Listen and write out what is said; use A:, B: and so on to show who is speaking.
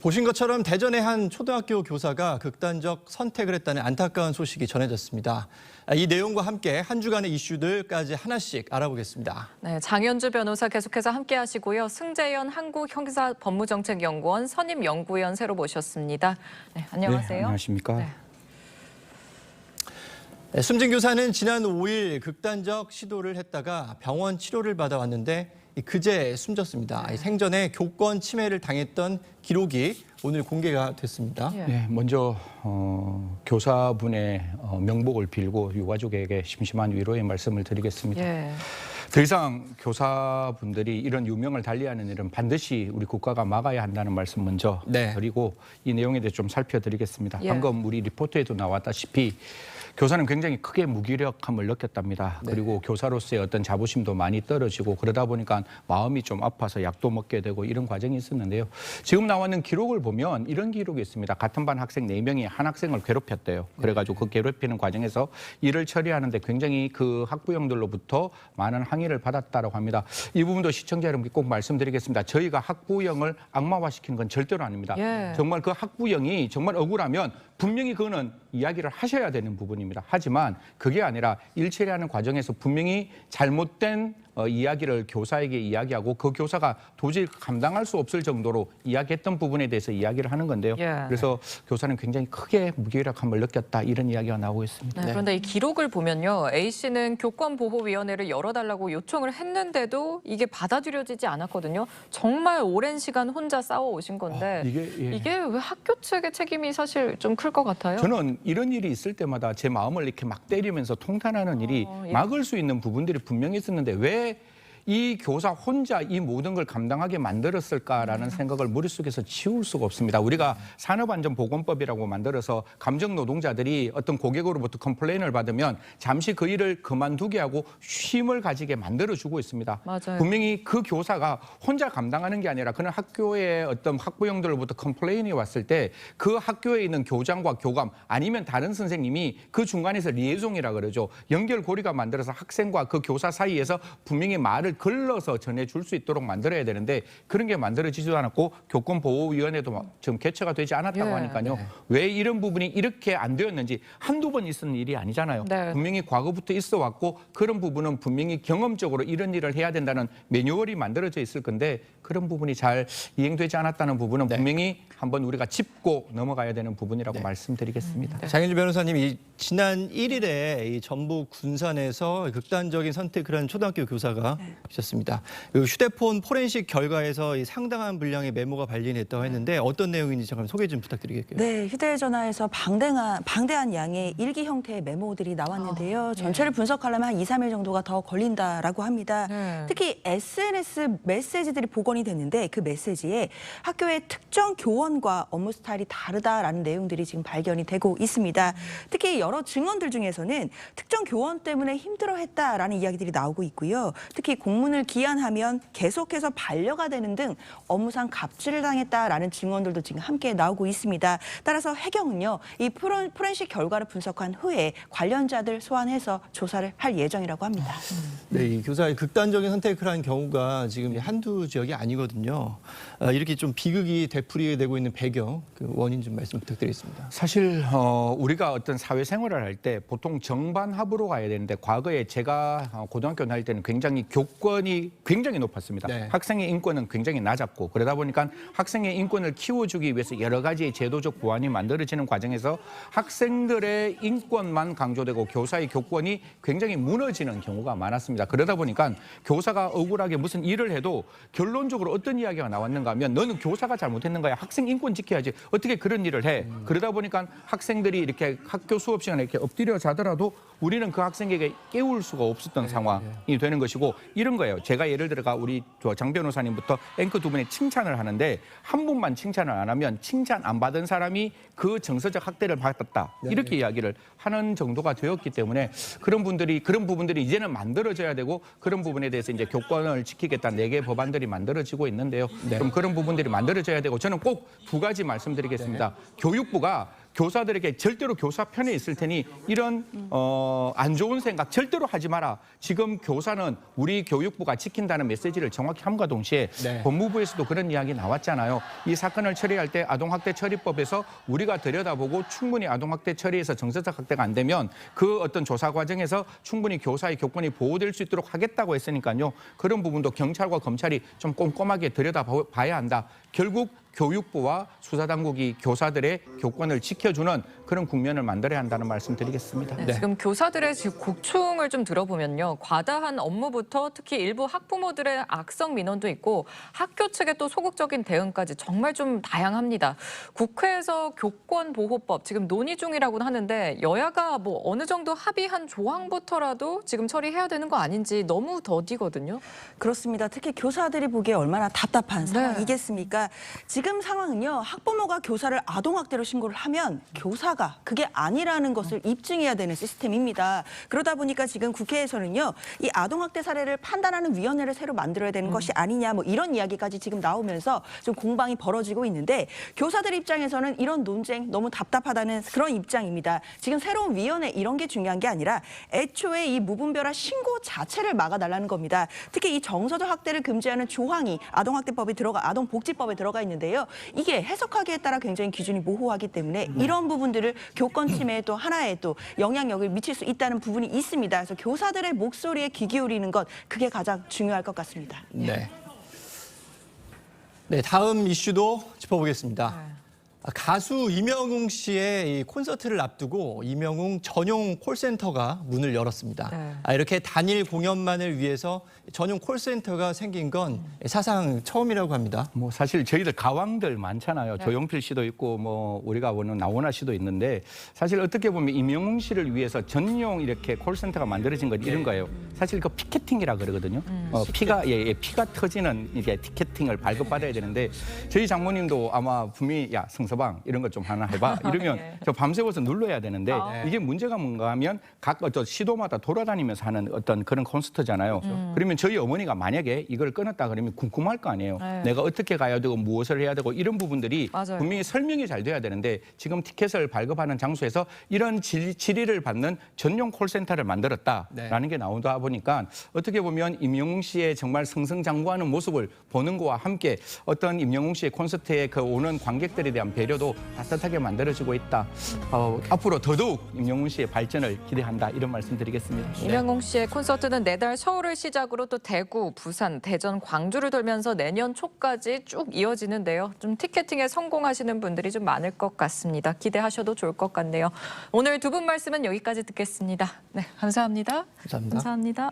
A: 보신 것처럼 대전의 한 초등학교 교사가 극단적 선택을 했다는 안타까운 소식이 전해졌습니다. 이 내용과 함께 한 주간의 이슈들까지 하나씩 알아보겠습니다.
B: 네, 장현주 변호사 계속해서 함께하시고요. 승재현 한국형사법무정책연구원 선임연구위원 새로 모셨습니다. 네, 안녕하세요.
C: 네, 안녕하십니까.
B: 네.
A: 숨진 교사는 지난 5일 극단적 시도를 했다가 병원 치료를 받아왔는데 그제 숨졌습니다. 생전에 교권 침해를 당했던 기록이 오늘 공개가 됐습니다.
C: 네, 먼저 교사분의 명복을 빌고 유가족에게 심심한 위로의 말씀을 드리겠습니다.
B: 예.
C: 더 이상 교사분들이 이런 유명을 달리하는 일은 반드시 우리 국가가 막아야 한다는 말씀 먼저 드리고 이 내용에 대해 좀 살펴드리겠습니다.
B: 예.
C: 방금 우리 리포트에도 나왔다시피 교사는 굉장히 크게 무기력함을 느꼈답니다. 그리고 교사로서의 어떤 자부심도 많이 떨어지고 그러다 보니까 마음이 좀 아파서 약도 먹게 되고 이런 과정이 있었는데요. 지금 나와 있는 기록을 보면 이런 기록이 있습니다. 같은 반 학생 4명이 한 학생을 괴롭혔대요. 그래가지고 그 괴롭히는 과정에서 일을 처리하는데 굉장히 그 학부형들로부터 많은 항의를 받았다고 합니다. 이 부분도 시청자 여러분께 꼭 말씀드리겠습니다. 저희가 학부형을 악마화시키는 건 절대로 아닙니다. 정말 그 학부형이 정말 억울하면 분명히 그거는 이야기를 하셔야 되는 부분입니다. 하지만 그게 아니라 일 처리하는 과정에서 분명히 잘못된 이야기를 교사에게 이야기하고 그 교사가 도저히 감당할 수 없을 정도로 이야기했던 부분에 대해서 이야기를 하는 건데요. 그래서 교사는 굉장히 크게 무기력함을 느꼈다 이런 이야기가 나오고 있습니다.
B: 네, 그런데 이 기록을 보면요. A씨는 교권보호위원회를 열어달라고 요청을 했는데도 이게 받아들여지지 않았거든요. 정말 오랜 시간 혼자 싸워오신 건데 이게 왜 학교 측의 책임이 사실 좀 클 것 같아요?
C: 저는 이런 일이 있을 때마다 제 마음을 이렇게 막 때리면서 통탄하는 일이 막을 수 있는 부분들이 분명히 있었는데 왜 이 교사 혼자 이 모든 걸 감당하게 만들었을까라는 생각을 머릿속에서 지울 수가 없습니다. 우리가 산업안전보건법이라고 만들어서 감정노동자들이 어떤 고객으로부터 컴플레인을 받으면 잠시 그 일을 그만두게 하고 쉼을 가지게 만들어주고 있습니다.
B: 맞아요.
C: 분명히 그 교사가 혼자 감당하는 게 아니라 그는 학교에 어떤 학부형들로부터 컴플레인이 왔을 때 그 학교에 있는 교장과 교감 아니면 다른 선생님이 그 중간에서 리에송이라 그러죠. 연결고리가 만들어서 학생과 그 교사 사이에서 분명히 말을 걸러서 전해줄 수 있도록 만들어야 되는데 그런 게 만들어지지도 않았고 교권보호위원회도 지금 개최가 되지 않았다고 하니까요. 왜 이런 부분이 이렇게 안 되었는지 한두 번 있었는 일이 아니잖아요. 분명히 과거부터 있어 왔고 그런 부분은 분명히 경험적으로 이런 일을 해야 된다는 매뉴얼이 만들어져 있을 건데 그런 부분이 잘 이행되지 않았다는 부분은 분명히 한번 우리가 짚고 넘어가야 되는 부분이라고 말씀드리겠습니다.
A: 장현주 변호사님, 지난 1일에 이 전북 군산에서 극단적인 선택을 한 초등학교 교사가 있었습니다. 휴대폰 포렌식 결과에서 이 상당한 분량의 메모가 발견했다고 했는데 어떤 내용인지 잠깐 소개 좀 부탁드리겠습니다.
D: 네, 휴대전화에서 방대한 양의 일기 형태의 메모들이 나왔는데요. 전체를 분석하려면 한 2, 3일 정도가 더 걸린다라고 합니다. 특히 SNS 메시지들이 복원이 됐는데 그 메시지에 학교의 특정 교원과 업무 스타일이 다르다라는 내용들이 지금 발견이 되고 있습니다. 특히 여러 증언들 중에서는 특정 교원 때문에 힘들어했다라는 이야기들이 나오고 있고요. 특히 공문을 기한하면 계속해서 반려가 되는 등 업무상 갑질을 당했다라는 증언들도 지금 함께 나오고 있습니다. 따라서 해경은요, 이 포렌식 결과를 분석한 후에 관련자들 소환해서 조사를 할 예정이라고 합니다.
A: 네, 이 교사의 극단적인 선택을 한 경우가 지금 한두 지역이 아니거든요. 이렇게 좀 비극이 되풀이되고 있는 배경, 그 원인 좀 말씀 부탁드리겠습니다.
C: 사실 우리가 어떤 사회생활을 할 때 보통 정반합으로 가야 되는데 과거에 제가 고등학교 다닐 때는 굉장히 교권이 굉장히 높았습니다. 학생의 인권은 굉장히 낮았고 그러다 보니까 학생의 인권을 키워주기 위해서 여러 가지의 제도적 보완이 만들어지는 과정에서 학생들의 인권만 강조되고 교사의 교권이 굉장히 무너지는 경우가 많았습니다. 그러다 보니까 교사가 억울하게 무슨 일을 해도 결론적으로 어떤 이야기가 나왔는가 하면 너는 교사가 잘못했는 거야. 학생 인권 지켜야지. 어떻게 그런 일을 해. 그러다 보니까 학생들이 이렇게 학교 수업 시간에 이렇게 엎드려 자더라도 우리는 그 학생에게 깨울 수가 없었던 상황이 되는 것이고 이런 거예요. 제가 예를 들어가 우리 장 변호사님부터 앵커 두 분의 칭찬을 하는데 한 분만 칭찬을 안 하면 칭찬 안 받은 사람이 그 정서적 학대를 받았다. 이렇게 이야기를 하는 정도가 되었기 때문에 그런 부분들이 이제는 만들어져야 되고 그런 부분에 대해서 이제 교권을 지키겠다는 4개 법안들이 만들어지고 있는데요. 그럼 그런 부분들이 만들어져야 되고 저는 꼭 2가지 말씀드리겠습니다. 교육부가 교사들에게 절대로 교사 편에 있을 테니 이런 안 좋은 생각 절대로 하지 마라. 지금 교사는 우리 교육부가 지킨다는 메시지를 정확히 함과 동시에 법무부에서도 그런 이야기 나왔잖아요. 이 사건을 처리할 때 아동학대 처리법에서 우리가 들여다보고 충분히 아동학대 처리에서 정서적 학대가 안 되면 그 어떤 조사 과정에서 충분히 교사의 교권이 보호될 수 있도록 하겠다고 했으니까요. 그런 부분도 경찰과 검찰이 좀 꼼꼼하게 들여다봐야 한다. 결국 교육부와 수사당국이 교사들의 교권을 지켜주는 그런 국면을 만들어야 한다는 말씀 드리겠습니다.
B: 네, 지금 교사들의 고충을 좀 들어보면요. 과다한 업무부터 특히 일부 학부모들의 악성 민원도 있고 학교 측의 또 소극적인 대응까지 정말 좀 다양합니다. 국회에서 교권보호법 지금 논의 중이라고는 하는데 여야가 뭐 어느 정도 합의한 조항부터라도 지금 처리해야 되는 거 아닌지 너무 더디거든요.
D: 그렇습니다. 특히 교사들이 보기에 얼마나 답답한 상황이겠습니까? 지금 상황은요. 학부모가 교사를 아동학대로 신고를 하면 교사가 그게 아니라는 것을 입증해야 되는 시스템입니다. 그러다 보니까 지금 국회에서는요. 이 아동학대 사례를 판단하는 위원회를 새로 만들어야 되는 것이 아니냐 뭐 이런 이야기까지 지금 나오면서 좀 공방이 벌어지고 있는데 교사들 입장에서는 이런 논쟁 너무 답답하다는 그런 입장입니다. 지금 새로운 위원회 이런 게 중요한 게 아니라 애초에 이 무분별한 신고 자체를 막아달라는 겁니다. 특히 이 정서적 학대를 금지하는 조항이 아동복지법에 들어가 있는데요. 이게 해석하기에 따라 굉장히 기준이 모호하기 때문에 이런 부분들을 교권 침해에 또 하나의 또 영향력을 미칠 수 있다는 부분이 있습니다. 그래서 교사들의 목소리에 귀 기울이는 것 그게 가장 중요할 것 같습니다.
A: 네. 네, 다음 이슈도 짚어보겠습니다. 가수 이명웅 씨의 이 콘서트를 앞두고 이명웅 전용 콜센터가 문을 열었습니다. 이렇게 단일 공연만을 위해서 전용 콜센터가 생긴 건 사상 처음이라고 합니다.
C: 뭐 사실 저희들 가왕들 많잖아요. 조용필 씨도 있고 뭐 우리가 보는 나훈아 씨도 있는데 사실 어떻게 보면 이명웅 씨를 위해서 전용 이렇게 콜센터가 만들어진 건 이런 거예요. 사실 그 피켓팅이라 그러거든요. 피가 터지는 이게 티켓팅을 발급받아야 되는데 저희 장모님도 아마 분명히 야 성서방 이런 것 좀 하나 해봐 이러면 저 밤새워서 눌러야 되는데 이게 문제가 뭔가 하면 각 어떤 시도마다 돌아다니면서 하는 어떤 그런 콘서트잖아요. 그러면 저희 어머니가 만약에 이걸 끊었다 그러면 궁금할 거 아니에요. 내가 어떻게 가야 되고 무엇을 해야 되고 이런 부분들이 분명히 설명이 잘 돼야 되는데 지금 티켓을 발급하는 장소에서 이런 질의를 받는 전용 콜센터를 만들었다라는 게 나오다 보니까 어떻게 보면 임영웅 씨의 정말 승승장구하는 모습을 보는 거와 함께 어떤 임영웅 씨의 콘서트에 그 오는 관객들에 대한 배려도 따뜻하게 만들어지고 있다. 앞으로 더더욱 임영웅 씨의 발전을 기대한다. 이런 말씀 드리겠습니다.
B: 임영웅 씨의 콘서트는 내달 서울을 시작으로 또 대구, 부산, 대전, 광주를 돌면서 내년 초까지 쭉 이어지는데요. 좀 티켓팅에 성공하시는 분들이 좀 많을 것 같습니다. 기대하셔도 좋을 것 같네요. 오늘 두 분 말씀은 여기까지 듣겠습니다. 네, 감사합니다.
A: 감사합니다.
B: 감사합니다.